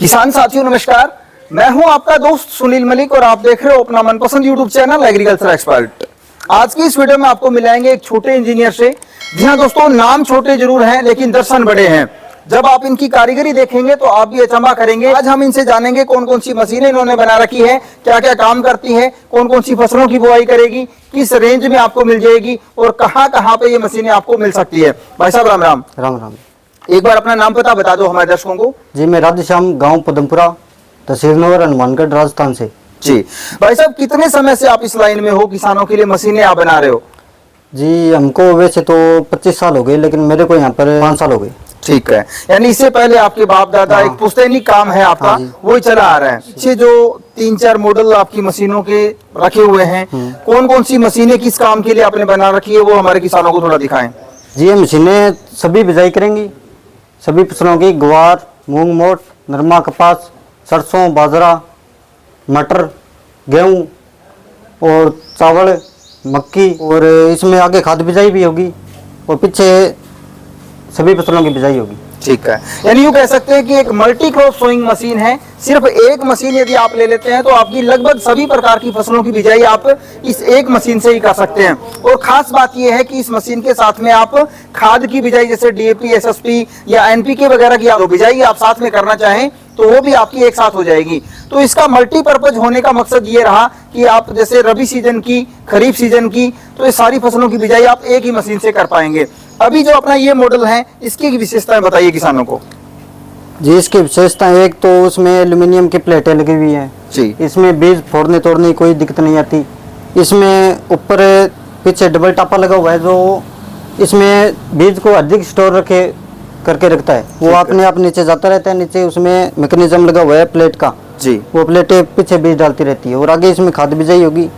किसान साथियों नमस्कार, मैं हूं आपका दोस्त सुनील मलिक और आप देख रहे हो अपना मनपसंद यूट्यूब चैनल एग्रीकल्चर एक्सपर्ट। आज की इस वीडियो में आपको मिलाएंगे एक छोटे इंजीनियर से। जी हाँ दोस्तों, नाम छोटे जरूर हैं लेकिन दर्शन बड़े हैं। जब आप इनकी कारीगरी देखेंगे तो आप भी अचंभा करेंगे। आज हम इनसे जानेंगे कौन कौन सी मशीनें इन्होंने बना रखी है, क्या क्या काम करती है, कौन कौन सी फसलों की बुआई करेगी, किस रेंज में आपको मिल जाएगी और कहाँ कहाँ पे ये मशीनें आपको मिल सकती है। भाई साहब राम राम। राम राम। एक बार अपना नाम पता बता दो हमारे दर्शकों को। जी मैं राधेश्याम, गांव पदमपुरा, तहसील नगर, हनुमानगढ़, राजस्थान से। जी भाई साहब, कितने समय से आप इस लाइन में हो, किसानों के लिए मशीनें आप बना रहे हो? जी हमको वैसे तो 25 साल हो गए, लेकिन मेरे को यहाँ पर 5 साल हो गए। ठीक है, यानी इससे पहले आपके बाप दादा एक पुश्तैनी काम है आपका, वो ही चला आ रहा है। पीछे जो 3-4 मॉडल आपकी मशीनों के रखे हुए हैं, कौन कौन सी मशीनें किस काम के लिए आपने बना रखी है, वो हमारे किसानों को थोड़ा दिखाएं। जी ये मशीनें सभी बिजाई करेंगी, सभी फसलों की, ग्वार, मूंग, मोट, नरमा, कपास, सरसों, बाजरा, मटर, गेहूँ और चावल, मक्की, और इसमें आगे खाद बिजाई भी होगी और पीछे सभी फसलों की बिजाई होगी। ठीक है, यानी यूँ कह सकते हैं कि एक मल्टी क्रॉप सोइंग मशीन है। सिर्फ एक मशीन यदि आप ले लेते हैं तो आपकी लगभग सभी प्रकार की फसलों की बिजाई आप इस एक मशीन से ही कर सकते हैं। और खास बात यह है कि इस मशीन के साथ में आप खाद की बिजाई जैसे डीएपी, एसएसपी या एनपीके वगैरह की आप बिजाई आप साथ में करना चाहें तो वो भी आपकी एक साथ हो जाएगी। तो इसका मल्टीपर्पज होने का मकसद ये रहा कि आप जैसे रबी सीजन की, खरीफ सीजन की, तो ये सारी फसलों की बिजाई आप एक ही मशीन से कर पाएंगे। अभी जो अपना ये मॉडल है, इसकी विशेषताएं बताइए किसानों को। जी इसकी विशेषताएं, एक तो उसमें एल्यूमिनियम की प्लेटें लगी हुई हैं जी, इसमें बीज फोड़ने तोड़ने की कोई दिक्कत नहीं आती। इसमें ऊपर पीछे डबल टापा लगा हुआ है जो इसमें बीज को अधिक स्टोर करके रखता है। वो अपने आप नीचे जाता रहता है, नीचे उसमें मैकेनिज्म लगा हुआ है प्लेट का जी, वो प्लेटें पीछे बीज डालती रहती है। और आगे इसमें खाद बिजाई होगी।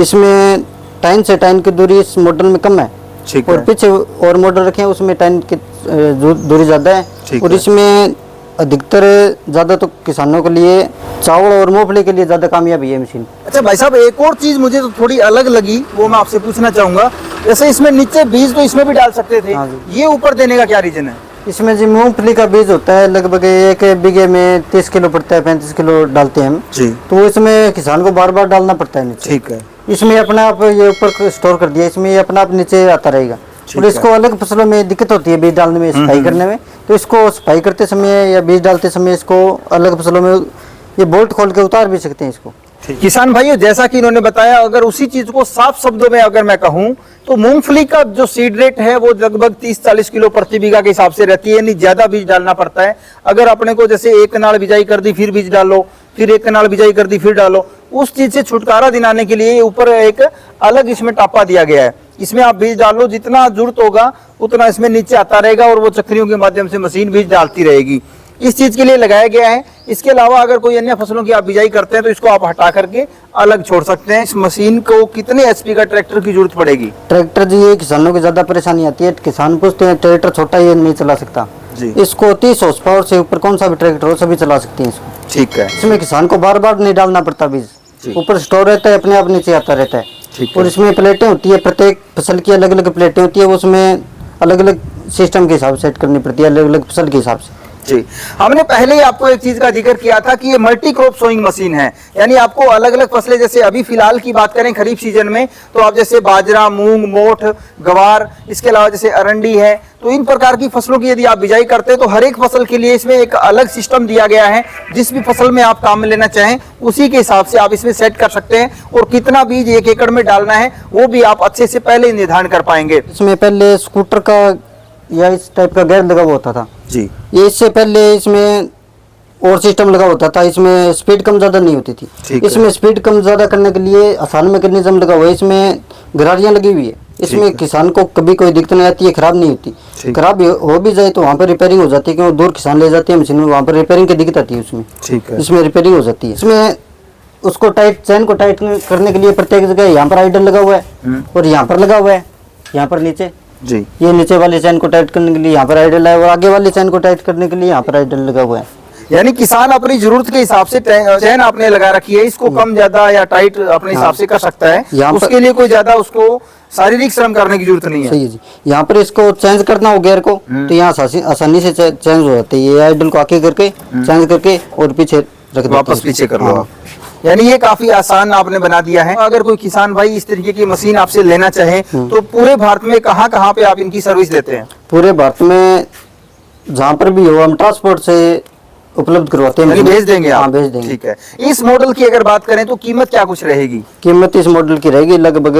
इसमें टाइन से टाइन की दूरी इस मॉडल में कम है और पीछे और मॉडल रखे हैं उसमें टाइन की दूरी ज्यादा है। और इसमें अधिकतर ज्यादा तो किसानों के लिए चावल और मूंगफली के लिए ज्यादा कामयाब है ये मशीन। अच्छा भाई साहब, एक और चीज मुझे तो थोड़ी अलग लगी, वो मैं आपसे पूछना चाहूंगा। जैसे इसमें नीचे बीज तो इसमें भी डाल सकते थे, ये ऊपर देने का क्या रीजन है? इसमें जी मूंगफली का बीज होता है, लगभग 1 बीघे में 30 किलो पड़ता है, 35 किलो डालते हैं हम जी। तो इसमें किसान को बार बार डालना पड़ता है नीचे। ठीक है, इसमें अपने आप ये ऊपर स्टोर कर दिया, इसमें ये अपने आप नीचे आता रहेगा। और इसको अलग फसलों में दिक्कत होती है बीज डालने में, सफाई करने में, तो इसको सफाई करते समय या बीज डालते समय इसको अलग फसलों में ये बोल्ट खोल के उतार भी सकते हैं इसको। किसान भाइयों, जैसा कि इन्होंने बताया, अगर उसी चीज को साफ शब्दों में अगर मैं कहूं तो मूंगफली का जो सीड रेट है वो लगभग 30-40 किलो प्रति बीघा के हिसाब से रहती है, यानी ज्यादा बीज डालना पड़ता है। अगर अपने को जैसे एक कनाल बिजाई कर दी फिर बीज डालो, फिर एक कनाल बिजाई कर दी फिर डालो, उस चीज से छुटकारा दिलाने के लिए ऊपर एक अलग इसमें टापा दिया गया है। इसमें आप बीज डालो, जितना जरूरत होगा उतना इसमें नीचे आता रहेगा और वो चक्रियों के माध्यम से मशीन बीज डालती रहेगी। इस चीज के लिए लगाया गया है। इसके अलावा अगर कोई अन्य फसलों की आप बिजाई करते हैं तो इसको आप हटा करके अलग छोड़ सकते हैं। इस मशीन को कितने एचपी का ट्रैक्टर की जरूरत पड़ेगी? ट्रैक्टर जी ये किसानों की ज्यादा परेशानी आती है, किसान पूछते हैं ट्रैक्टर छोटा ये नहीं चला सकता जी। इसको 30 हॉर्स पावर से ऊपर कौन सा भी ट्रैक्टर हो सभी चला सकते हैं इसको। ठीक है, इसमें किसान को बार बार नहीं डालना पड़ता, बीज ऊपर स्टोर रहता है, अपने आप नीचे आता रहता है। और इसमें प्लेटें होती है, प्रत्येक फसल की अलग अलग प्लेटें होती है, उसमें अलग अलग सिस्टम के हिसाब से सेट करनी पड़ती है, अलग अलग फसल के हिसाब से जी। हमने पहले ही आपको एक चीज का जिक्र किया था कि ये मल्टी क्रॉप सोइंग मशीन है, यानी आपको अलग अलग फसलें, जैसे अभी फिलहाल की बात करें खरीफ सीजन में तो आप जैसे बाजरा, मूंग, मोठ, गवार, इसके अलावा जैसे अरंडी है, तो इन प्रकार की फसलों की यदि आप बिजाई करते हैं तो हर एक फसल के लिए इसमें एक अलग सिस्टम दिया गया है। जिस भी फसल में आप काम में लेना चाहें उसी के हिसाब से आप इसमें सेट कर सकते हैं और कितना बीज 1 एकड़ में डालना है वो भी आप अच्छे से पहले ही निर्धारण कर पाएंगे। इसमें पहले स्कूटर का या इस टाइप का गेयर लगा हुआ होता था जी, ये इससे पहले इसमें और सिस्टम लगा होता था, इसमें स्पीड कम ज्यादा नहीं होती थी। इसमें स्पीड कम ज्यादा करने के लिए आसान मैकेनिज्म लगा हुआ है, इसमें गरारियां लगी हुई है, इसमें किसान को कभी कोई दिक्कत नहीं आती है, खराब नहीं होती। खराब हो भी जाए तो वहाँ पर रिपेयरिंग हो जाती है, क्योंकि दूर किसान ले जाते हैं मशीन में, वहाँ पर रिपेयरिंग की दिक्कत आती है उसमें। ठीक है, इसमें रिपेयरिंग हो जाती है। इसमें उसको चैन को टाइट करने के लिए प्रत्येक जगह यहाँ पर आइडल लगा हुआ है और यहाँ पर लगा हुआ है, यहाँ पर नीचे जी, ये नीचे वाली चैन को टाइट करने के लिए यहाँ पर आइडल है और आगे वाली चैन को टाइट करने के लिए यहाँ पर आइडल लगा हुआ है। यानी किसान अपनी जरूरत के हिसाब से चैन आपने लगा रखी है, इसको कम ज्यादा या टाइट अपने हिसाब से कर सकता है, उसके लिए कोई ज्यादा उसको शारीरिक श्रम करने की जरूरत नहीं है। सही है जी। यहाँ पर इसको चेंज करना हो गियर को तो यहाँ आसानी से चेंज हो जाते हैं। ये आइडल को आगे करके चेंज करके और पीछे रख देते, वापस पीछे कर लो। यानी ये काफी आसान आपने बना दिया है। अगर कोई किसान भाई इस तरीके की मशीन आपसे लेना चाहे तो पूरे भारत में कहाँ पे आप इनकी सर्विस देते हैं? पूरे भारत में जहाँ पर भी हो हम ट्रांसपोर्ट से उपलब्ध करवाते हैं। यानी भेज देंगे आप? हाँ, भेज देंगे। ठीक है। इस मॉडल की अगर बात करें तो कीमत क्या कुछ रहेगी? कीमत इस मॉडल की रहेगी लगभग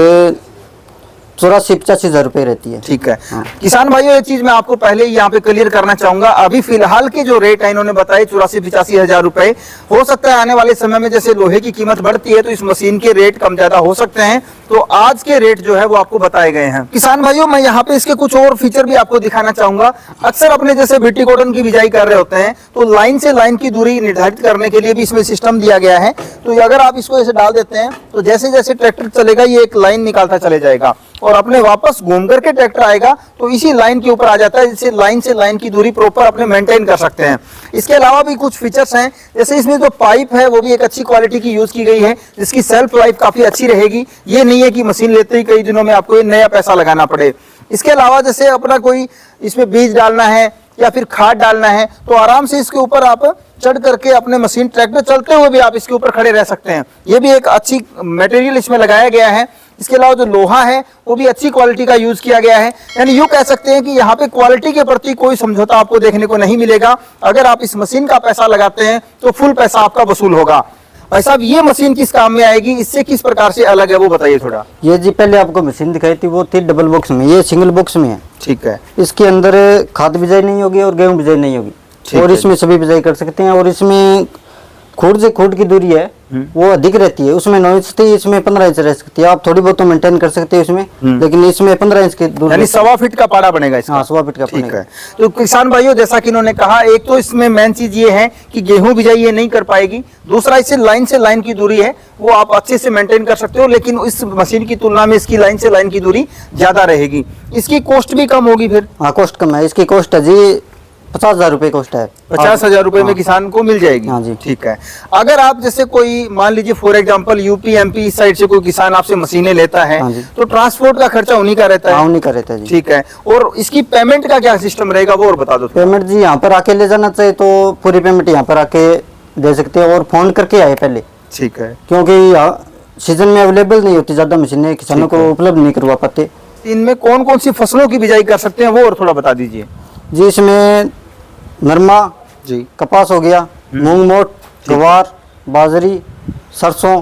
84-85 हजार रुपए रहती है। ठीक है। किसान भाइयों, एक चीज मैं आपको पहले यहाँ पे क्लियर करना चाहूंगा, अभी फिलहाल के जो रेट है इन्होंने बताए 84-85 हजार रुपए। हो सकता है आने वाले समय में जैसे लोहे की कीमत बढ़ती है तो इस मशीन के रेट कम ज्यादा हो सकते हैं, तो आज के रेट जो है वो आपको बताए गए हैं। किसान भाइयों, मैं यहाँ पे इसके कुछ और फीचर भी आपको दिखाना चाहूंगा। अक्सर अपने जैसे बीटी कॉटन की बिजाई कर रहे होते हैं तो लाइन से लाइन की दूरी निर्धारित करने के लिए भी इसमें सिस्टम दिया गया है। तो अगर आप इसको ऐसे डाल देते हैं तो जैसे जैसे ट्रैक्टर चलेगा ये एक लाइन निकालता चले जाएगा और अपने वापस घूम करके ट्रैक्टर आएगा तो इसी लाइन के ऊपर आ जाता है, जिससे लाइन से लाइन की दूरी प्रॉपर अपने मेंटेन कर सकते हैं। इसके अलावा भी कुछ फीचर्स हैं, जैसे इसमें जो पाइप है वो भी एक अच्छी क्वालिटी की यूज की गई है, जिसकी सेल्फ लाइफ काफी अच्छी रहेगी। ये नहीं है कि मशीन लेते ही कई दिनों में आपको नया पैसा लगाना पड़े। इसके अलावा जैसे अपना कोई इसमें बीज डालना है या फिर खाद डालना है तो आराम से इसके ऊपर आप चढ़ करके अपने मशीन ट्रैक्टर चलते हुए भी आप इसके ऊपर खड़े रह सकते हैं। ये भी एक अच्छी मटेरियल इसमें लगाया गया है। इसके अलावा जो लोहा है वो भी अच्छी क्वालिटी का यूज किया गया है। यानी यूं कह सकते हैं कि यहाँ पे क्वालिटी के प्रति कोई समझौता आपको देखने को नहीं मिलेगा। अगर आप इस मशीन का पैसा लगाते हैं तो फुल पैसा आपका वसूल होगा। भाई साहब, ये मशीन किस काम में आएगी, इससे किस प्रकार से अलग है वो बताइए थोड़ा। ये जी पहले आपको मशीन दिखाई थी वो थी डबल बॉक्स में, ये सिंगल बॉक्स में है। ठीक है। इसके अंदर खाद बिजाई नहीं होगी और गेहूं बिजाई नहीं होगी और इसमें सभी बिजाई कर सकते हैं। और इसमें खूट से खूट की दूरी है वो अधिक रहती है, उसमें 9 इंच थी, इसमें 15 इंच रह सकती है। आप थोड़ी बहुत तो मेंटेन कर सकते हैं इसमें, लेकिन इसमें 15 इंच की दूरी, यानी 1.25 फीट का पाड़ा बनेगा इसका। हाँ, 1.25 फीट का ठीक है। तो किसान भाइयों, जैसा कि इन्होंने कहा, एक तो इसमें मेन चीज ये है कि गेहूं बिजाई ये नहीं कर पाएगी, दूसरा इससे लाइन से लाइन की दूरी है वो आप अच्छे से मेंटेन कर सकते हो, लेकिन इस मशीन की तुलना में इसकी लाइन से लाइन की दूरी ज्यादा रहेगी। इसकी कॉस्ट भी कम होगी फिर? हाँ, कॉस्ट कम है। इसकी कॉस्ट है जी 50,000 रुपए कॉस्ट है। 50,000 रुपए में किसान को मिल जाएगी। हाँ जी। ठीक है। अगर आप जैसे कोई मान लीजिए फॉर एग्जांपल यूपी एमपी इस साइड से कोई किसान आपसे मशीनें लेता है तो ट्रांसपोर्ट का खर्चा उन्हीं का रहता है? हाँ, उन्हीं का रहता है जी। ठीक है। और इसकी पेमेंट का क्या सिस्टम रहेगा वो और बता दो। पेमेंट जी यहाँ पर आके ले जाना चाहिए तो पूरी पेमेंट यहाँ पर आके दे सकते हैं और फोन करके आए पहले। ठीक है। क्योंकि सीजन में अवेलेबल नहीं होती ज्यादा मशीनें, किसानों को उपलब्ध नहीं करवा पाते। इनमें कौन कौन सी फसलों की बिजाई कर सकते हैं वो और थोड़ा बता दीजिए जी। इसमें नरमा जी, कपास हो गया, मूंग मोट, गवार, बाजरी, सरसों,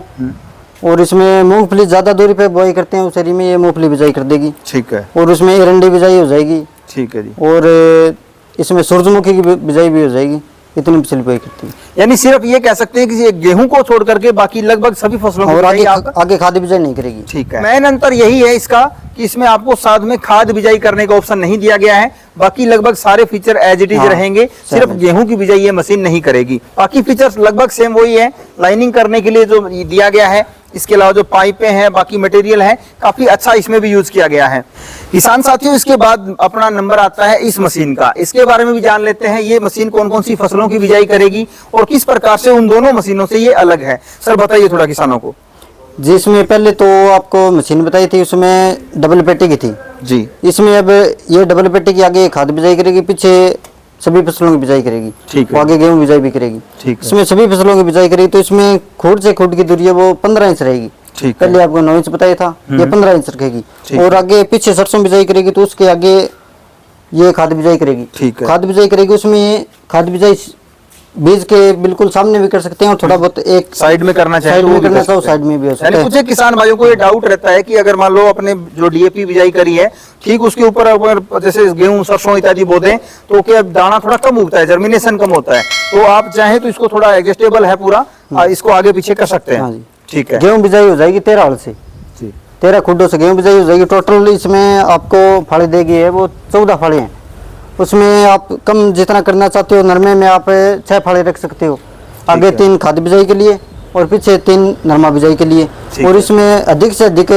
और इसमें मूंगफली ज्यादा दूरी पे बुआई करते हैं उस एरिया में ये मूंगफली बिजाई कर देगी। ठीक है। और उसमें एरंडी बिजाई हो जाएगी। ठीक है जी। और इसमें सूरजमुखी की बिजाई भी हो जाएगी। इतनी बिजली बुआई करती है। यानी सिर्फ ये कह सकते हैं कि ये गेहूं को छोड़ करके बाकी लगभग सभी फसलों को और बिजाई आगे खाद बिजाई नहीं करेगी। ठीक है। मेन अंतर यही है इसका कि इसमें आपको साथ में खाद बिजाई करने का ऑप्शन नहीं दिया गया है, बाकी लगभग सारे फीचर एज इट इज रहेंगे। सिर्फ गेहूं की बिजाई ये मशीन नहीं करेगी, बाकी फीचर्स लगभग सेम वही है। लाइनिंग करने के लिए जो दिया गया है, इसके अलावा जो पाइपें हैं, बाकी मटेरियल है, काफी अच्छा इसमें भी यूज किया गया है। किसान साथियों, इसके बाद अपना नंबर आता है इस मशीन का, इसके बारे में भी जान लेते हैं। ये मशीन कौन कौन सी फसलों की बिजाई करेगी और किस प्रकार से उन दोनों मशीनों से ये अलग है। सर बताइए थोड़ा किसानों को। जी, इसमें पहले तो आपको मशीन बताई थी उसमें डबल पेटी की थी जी। इसमें अब ये डबल पेटी की आगे खाद बिजाई करेगी, पीछे सभी फसलों की बिजाई करेगी। ठीक है। आगे गेहूं बिजाई भी करेगी। ठीक है। इसमें सभी फसलों की बिजाई करेगी तो इसमें खूट से खूट की दूरी है वो 15 इंच रहेगी। ठीक है। पहले आपको 9 इंच बताया था, ये 15 इंच रखेगी। और आगे पीछे सरसों बिजाई करेगी तो उसके आगे ये खाद बिजाई करेगी। ठीक है। खाद बिजाई करेगी, उसमें खाद बिजाई बीज के बिल्कुल सामने भी कर सकते हैं और थोड़ा बहुत एक साइड में करना चाहिए, साइड में करना चाहो साइड में भी हो सकता है। कुछ किसान भाइयों को ये डाउट रहता है कि अगर मान लो अपने जो डीएपी बिजाई करी है, ठीक उसके ऊपर अगर जैसे गेहूं सरसों इत्यादि बो दें तो क्या दाना थोड़ा कम उगता है, जर्मिनेशन कम होता है, तो आप चाहें तो इसको थोड़ा एडजस्टेबल है पूरा, इसको आगे पीछे कर सकते हैं। ठीक है। गेहूं बिजाई हो जाएगी 13 हल से, 13 खुड्डों से गेहूं बिजाई हो जाएगी। टोटल इसमें आपको फाड़े देगी है वो 14 फाड़े हैं। उसमें आप कम जितना करना चाहते हो, नरमे में आप 6 फाड़े रख सकते हो। आगे 3 खाद बिजाई के लिए और पीछे 3 नरमा बिजाई के लिए। और इसमें अधिक से अधिक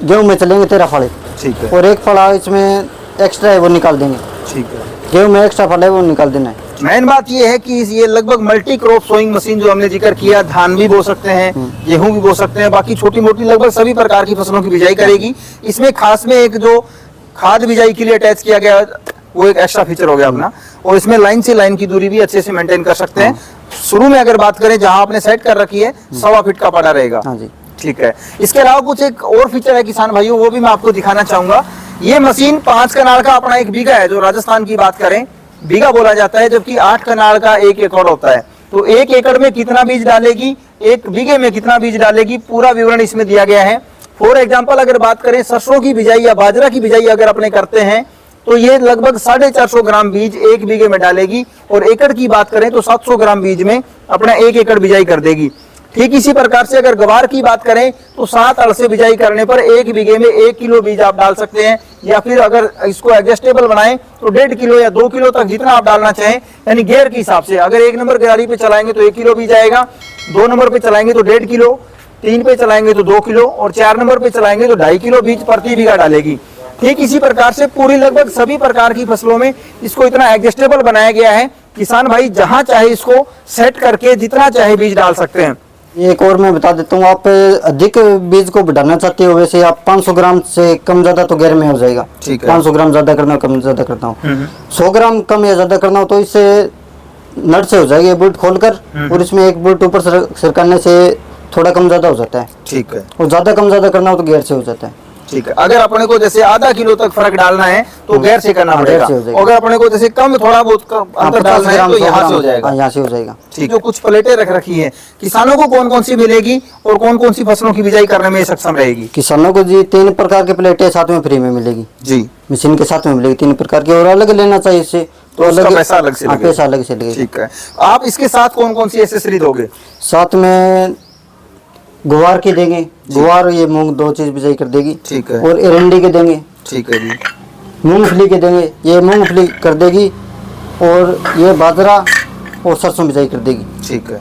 गेहूं में चलेंगे 13 फाड़े। ठीक है। और एक फाड़ा इसमें एक्स्ट्रा है वो निकाल देंगे। ठीक है। गेहूं में एक्स्ट्रा फाड़ा है वो निकाल देना है। मेन बात ये है कि ये लगभग मल्टी क्रॉप सोइंग मशीन जो हमने जिक्र किया, धान भी बो सकते हैं, गेहूं भी बो सकते हैं, बाकी छोटी मोटी लगभग सभी प्रकार की फसलों की बिजाई करेगी। इसमें खास में एक जो खाद बिजाई के लिए अटैच किया गया वो एक एक्स्ट्रा फीचर हो गया अपना, और इसमें लाइन से लाइन की दूरी भी अच्छे से मेंटेन कर सकते हैं। शुरू में अगर बात करें जहां आपने सेट कर रखी है 1.25 फीट का पड़ा रहेगा। हाँ जी, ठीक है। इसके अलावा कुछ एक और फीचर है किसान भाइयों, वो भी मैं आपको दिखाना चाहूंगा। ये मशीन 5 कनाल का अपना एक बीघा है, जो राजस्थान की बात करें बीघा बोला जाता है, जबकि 8 कनाल का 1 एकड़ होता है। तो 1 एकड़ में कितना बीज डालेगी, 1 बीघे में कितना बीज डालेगी, पूरा विवरण इसमें दिया गया है। फॉर एग्जाम्पल अगर बात करें सरसों की बिजाई या बाजरा की बिजाई अगर अपने करते हैं तो ये लगभग 450 ग्राम बीज 1 बीघे में डालेगी, और एकड़ की बात करें तो 700 ग्राम बीज में अपना 1 एकड़ बिजाई कर देगी। ठीक इसी प्रकार से अगर गवार की बात करें तो 7 अड़ से बिजाई करने पर 1 बीघे में 1 किलो बीज आप डाल सकते हैं, या फिर अगर इसको एडजस्टेबल बनाएं तो 1.5 किलो या 2 किलो तक जितना आप डालना चाहें, यानी गेयर के हिसाब से। अगर 1 नंबर गाड़ी पे चलाएंगे तो 1 किलो बीज आएगा, 2 नंबर पे चलाएंगे तो 1.5 किलो, 3 पे चलाएंगे तो 2 किलो, और 4 नंबर पे चलाएंगे तो 2.5 किलो बीज प्रति बीघा डालेगी। ठीक इसी प्रकार से पूरी लगभग सभी प्रकार की फसलों में इसको इतना एडजस्टेबल बनाया गया है, किसान भाई जहां चाहे इसको सेट करके जितना चाहे बीज डाल सकते हैं। एक और मैं बता देता हूँ, आप अधिक बीज को बढ़ाना चाहते हो वैसे आप 500 ग्राम से कम ज्यादा तो गेयर में हो जाएगा। ठीक है। 500 ग्राम ज्यादा करना हो कम ज्यादा करना हो, 100 ग्राम कम या ज्यादा करना हो तो इससे नट से हो जाएगी, बोल्ट खोलकर, और इसमें एक बोल्ट ऊपर सरकाने से थोड़ा कम ज्यादा हो जाता है। ठीक है। और ज्यादा कम ज्यादा करना हो तो गेयर से हो जाता है। ठीक है। अगर अपने को जैसे आधा किलो तक फर्क डालना है तो गेयर से करना पड़ेगा, और अगर अपने को जैसे कम थोड़ा बहुत अंतर डालना है तो यहाँ से हो जाएगा। यहाँ से हो जाएगा। ठीक। जो कुछ प्लेटें रख रखी है, किसानों को कौन कौन सी मिलेगी और कौन कौन सी फसलों की बिजाई करने में सक्षम रहेगी? किसानों को जी 3 प्रकार की प्लेटें साथ में फ्री में मिलेगी जी, मशीन के साथ में मिलेगी 3 प्रकार की, और अलग लेना चाहिए इससे तो उसका पैसा अलग से लगेगा। पैसा अलग से लगेगा। ठीक है। आप इसके साथ कौन कौन सी एसेसरी दोगे? साथ में गुवार की देंगे, गुवार ये मूंग 2 चीज बिजाई कर देगी। ठीक है। और एरंडी के देंगे। ठीक है जी। मूंगफली के देंगे, ये मूंगफली कर देगी, और ये बाजरा और सरसों बिजाई कर देगी। ठीक है।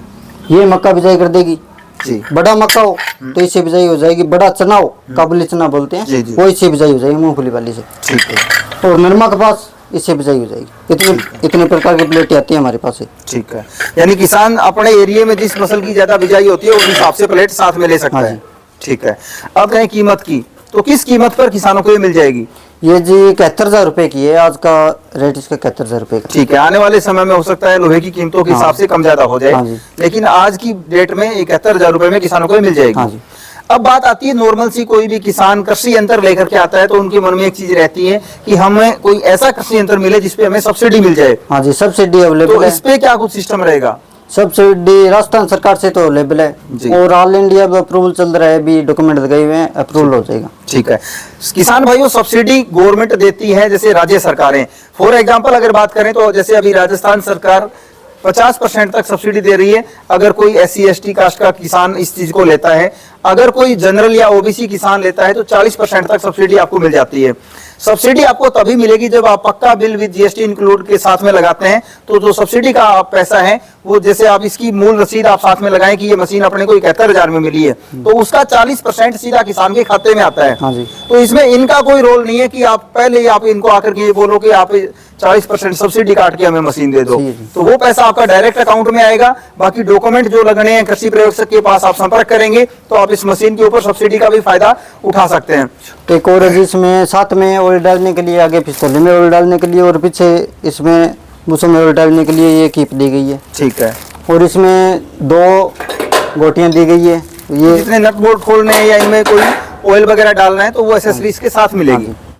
ये मक्का बिजाई कर देगी जी। बड़ा मक्का हो तो इससे बिजाई हो जाएगी, बड़ा चना हो काबुली चना बोलते जी, हैं जी। वो इससे बिजाई हो जाएगी मूंगफली वाली से। ठीक है। और नरमा कपास इससे बिजाई हो जाएगी। इतने प्रकार की प्लेटें आती है हमारे पास से। ठीक है। यानी किसान अपने एरिया में जिस फसल की ज्यादा बिजाई होती है उस हिसाब से प्लेट साथ में ले सकता हाँ है। ठीक है। अब कहें कीमत की, तो किस कीमत पर किसानों को ये मिल जाएगी? ये जी 71,000 रुपए की है, आज का रेट इसका 71,000 रुपए का। ठीक है। आने वाले समय में हो सकता है लोहे की कीमतों के हिसाब से कम ज्यादा हो जाए, हाँ जी। लेकिन आज की डेट में 71,000 रुपए में किसानों को ये मिल जाएगी। हाँ जी। अब बात आती है नॉर्मल सी, कोई भी किसान कृषि यंत्र लेकर के आता है तो उनके मन में एक चीज रहती है कि हमें कोई ऐसा कृषि यंत्र मिले जिसपे हमें सब्सिडी मिल जाए। हाँ जी, सब्सिडी तो अवेलेबल है। इस पे क्या कुछ सिस्टम रहेगा? सब्सिडी राजस्थान सरकार से तो अवेलेबल है, जी। और ऑल इंडिया में अप्रूवल चल रहा है, अभी डॉक्यूमेंट लगाए हुए हैं, अप्रूवल हो जाएगा। ठीक है। किसान भाइयों सब्सिडी गवर्नमेंट देती है, जैसे राज्य सरकारें। फॉर एग्जांपल अगर बात करें तो जैसे अभी राजस्थान सरकार 50% तक सब्सिडी दे रही है अगर कोई SC ST कास्ट का किसान इस चीज को लेता है। अगर कोई जनरल या OBC किसान लेता है तो 40% तक सब्सिडी आपको मिल जाती है। सब्सिडी आपको तभी मिलेगी जब आप पक्का बिल विद GST इंक्लूड के साथ में लगाते हैं। तो जो सब्सिडी का पैसा है वो, जैसे आप इसकी मूल रसीद आप साथ में लगाएं कि ये मशीन अपने को 71,000 में मिली है, तो उसका 40% सीधा किसान के खाते में आता है। हाँ जी। तो इसमें इनका कोई रोल नहीं है कि आप पहले ही आप इनको आकर के ये बोलो कि आप 40% सब्सिडी काट के हमें मशीन दे दो, तो वो पैसा आपका डायरेक्ट अकाउंट में आएगा। बाकी डॉक्यूमेंट जो लगने हैं कृषि प्रयोगशाला के पास आप संपर्क करेंगे तो आप इस मशीन के ऊपर सब्सिडी का भी फायदा उठा सकते हैं। एक और जिसमें साथ में ऑयल डालने के लिए, आगे पिस्तौले में ऑयल डालने के लिए, और पीछे इसमें मूसों में ऑयल डालने के लिए ये कीप दी गई है। ठीक है। और इसमें 2 गोटियां दी गई है। ये जितने नट बोल्ट खोलने हैं या इनमें कोई ऑयल वगैरह डालना है तो वो एसेसरीज के साथ मिलेगी।